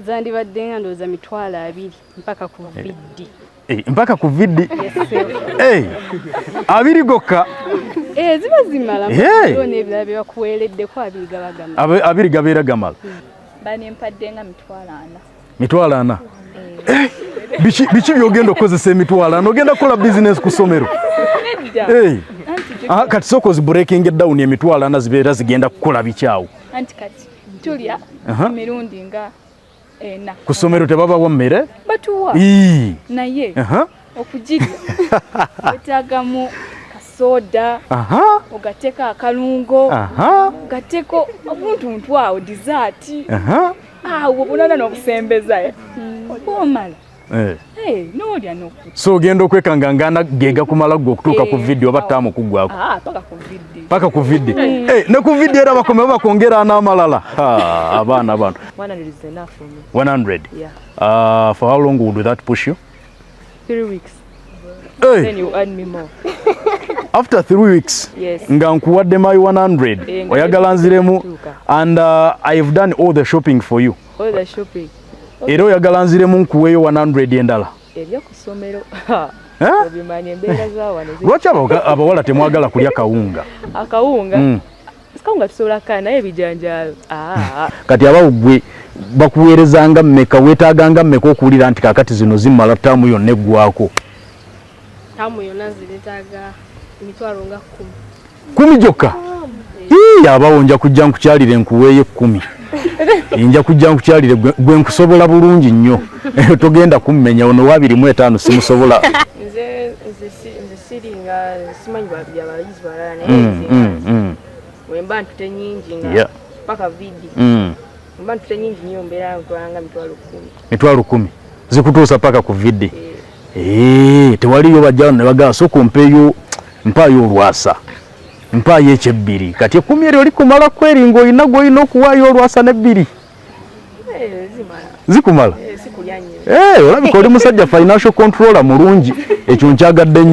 Zandibadde nga ndowooza mitwalo 2 mpaka ku viddi. Mpaka ku viddi? Abiri gokka? Ziba zimala. N'ebirala bye bakuweereddeko abiri gabeera gamala. Banempadde nga mitwalo 4. Biki byogenda okukozesa emitwalo 4? Ogenda kukola bizinesi ku ssomero? Kati sooka ozibreaking down emitwalo 4 zibeera zigenda kukola bikyawo. Anti kati tulya emirundi nga 4. Ku ssomero tebabawa mmere? Batuwa. Naye okugirya wetaagamu kasoda, ogateeka akalungo, ogateeko obuntuntu awo dessert. Awo bunana n'obusembeza omala. N'olya n'okuta. So ogenda okwekangangana gega kumala gwe okutuuka ku viddi oba ttaamu kuggwako? Paka ku viddi. Ne ku viddi era bakomeo bakongera n'amalala. Abaana bano. 100 is enough for me. 100? Yeah. For how long would that push you? 3 weeks. Then you earn me more. After 3 weeks, yes. Nga nkuwadde my 100. Oyagala nziremu. And I've done all the shopping for you. All the shopping. Era oyagala nziremu nkuweeyo 100 endala. Ebyo ku ssomero. Obimanya embeera z'awantu. Lwaki abawala temwagala kulya kawunga? Akawunga? Kawunga tusobola kaa naye ebijanjaalo. Kati abawugwe bakuweerezanga mmeka, weetaaganga mmeka okuwulira nti kaakati zino zimmala ttaamu yonna eggwako? Ttaamu yonna zireetaaga emitwalo nga 10. 10 gyokka? Abawo nja kujja nkukyalire nkuweeyo 10. Nja kujja nkukyalire gwe nkusobola bulungi nnyo. Togenda kummenya ono wa 25 simusobola. Nze siringa simanyi abayizi balala naye wemba ntute nnyingi nga paka viddi. Wemba ntute nnyingi nnyo mbeera ntwalanga mitwalo 10. Zikutuusa paka ku viddi? Tewaliyo bajjano ne bagamba sooka ompeeyo mpaayo olwasa. Mpaayo ekyebbiri. Kati 10 eryo likumala kweri ng'olina gw'olina okuwaayo olwasa n'ebbiri? Zikumala? Sikulya nnyo. Olabika oli musajja financial controller mulungi. Ekyo nkyagadde nnyo.